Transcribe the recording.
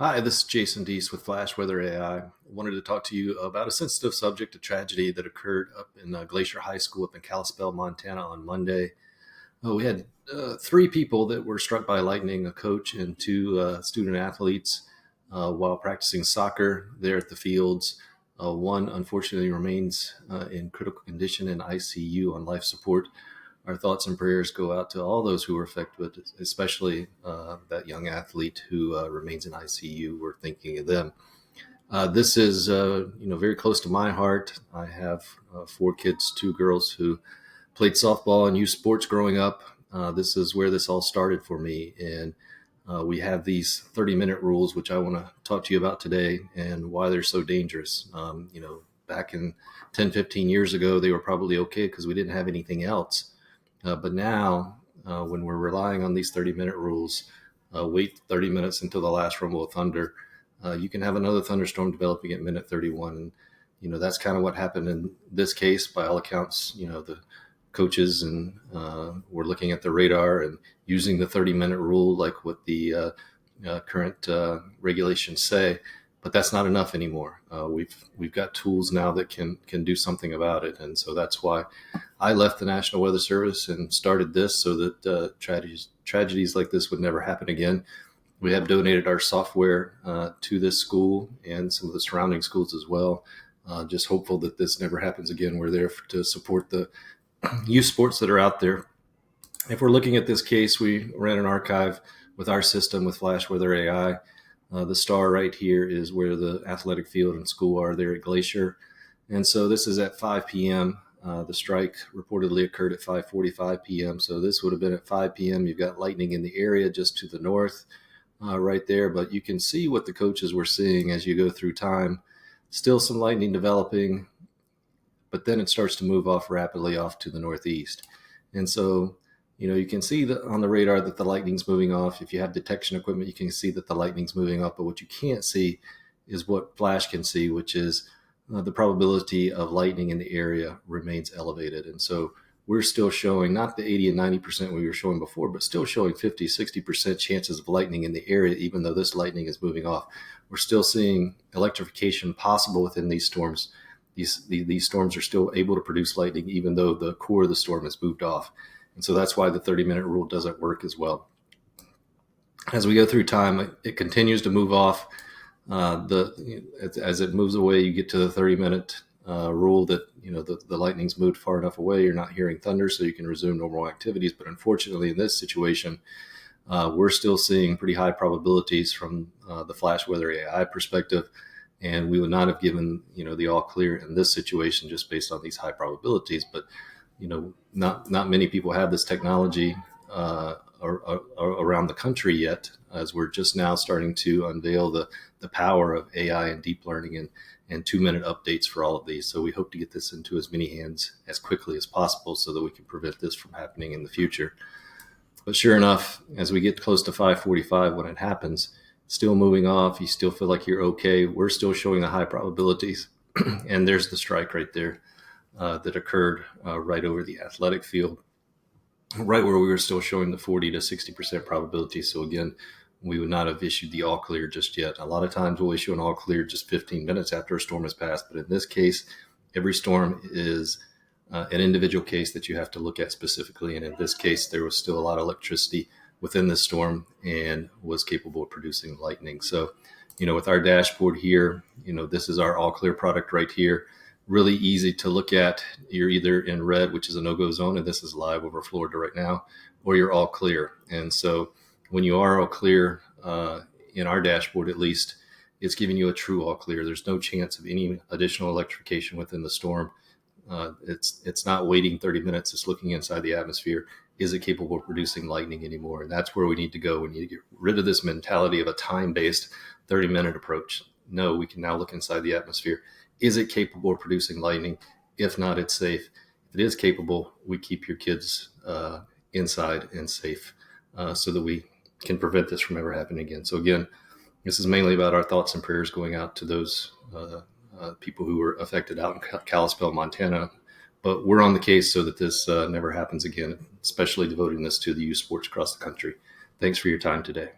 Hi, this is Jason Deese with Flash Weather AI. Wanted to talk to you about a sensitive subject, a tragedy that occurred up in Glacier High School up in Kalispell, Montana on Monday. We had three people that were struck by lightning, a coach and two student athletes, while practicing soccer there at the fields. One unfortunately remains in critical condition in ICU on life support. Our thoughts and prayers go out to all those who were affected, especially that young athlete who remains in ICU. We're thinking of them. This is, very close to my heart. I have four kids, two girls who played softball and youth sports growing up. This is where this all started for me. And we have these 30-minute rules, which I want to talk to you about today and why they're so dangerous. Back in 10, 15 years ago, they were probably okay because we didn't have anything else. But now, when we're relying on these 30-minute rules, wait 30 minutes until the last rumble of thunder, you can have another thunderstorm developing at minute 31. And, that's kind of what happened in this case. By all accounts, the coaches and were looking at the radar and using the 30-minute rule, like what the current regulations say. But that's not enough anymore. We've got tools now that can do something about it, and so that's why I left the National Weather Service and started this, so that tragedies like this would never happen again. We have donated our software to this school and some of the surrounding schools as well. Just hopeful that this never happens again. We're there to support the youth sports that are out there. If we're looking at this case, we ran an archive with our system with Flash Weather AI. The star right here is where the athletic field and school are there at Glacier. And so this is at 5 p.m. The strike reportedly occurred at 5:45 p.m. So this would have been at 5 p.m. You've got lightning in the area just to the north right there. But you can see what the coaches were seeing as you go through time. Still some lightning developing, but then it starts to move off rapidly off to the northeast. And so you can see that on the radar that the lightning's moving off. If you have detection equipment, you can see that the lightning's moving off. But what you can't see is what Flash can see, which is the probability of lightning in the area remains elevated. And so we're still showing not the 80 and 90% we were showing before, but still showing 50, 60% chances of lightning in the area, even though this lightning is moving off. We're still seeing electrification possible within these storms. These storms are still able to produce lightning, even though the core of the storm has moved off. And so that's why the 30-minute rule doesn't work as well. As we go through time, it continues to move off. As it moves away, you get to the 30-minute rule that the lightning's moved far enough away. You're not hearing thunder, so you can resume normal activities. But unfortunately, in this situation, we're still seeing pretty high probabilities from the Flash Weather AI perspective. And we would not have given the all clear in this situation just based on these high probabilities. But not many people have this technology around the country yet, as we're just now starting to unveil the power of AI and deep learning and 2-minute updates for all of these. So we hope to get this into as many hands as quickly as possible so that we can prevent this from happening in the future. But sure enough, as we get close to 5:45 when it happens, still moving off, you still feel like you're okay. We're still showing the high probabilities. And there's the strike right there. That occurred right over the athletic field, right where we were still showing the 40 to 60% probability. So again, we would not have issued the all clear just yet. A lot of times we'll issue an all clear just 15 minutes after a storm has passed. But in this case, every storm is an individual case that you have to look at specifically. And in this case, there was still a lot of electricity within this storm and was capable of producing lightning. So, with our dashboard here, this is our all clear product right here. Really easy to look at. You're either in red, which is a no-go zone, and this is live over Florida right now, or you're all clear. And so when you are all clear, in our dashboard at least, it's giving you a true all clear. There's no chance of any additional electrification within the storm. It's not waiting 30 minutes. It's looking inside the atmosphere. Is it capable of producing lightning anymore? And that's where we need to go. We need to get rid of this mentality of a time-based 30-minute approach. No, we can now look inside the atmosphere. Is it capable of producing lightning? If not, it's safe. If it is capable, we keep your kids inside and safe so that we can prevent this from ever happening again. So again, this is mainly about our thoughts and prayers going out to those people who were affected out in Kalispell, Montana. But we're on the case so that this never happens again, especially devoting this to the youth sports across the country. Thanks for your time today.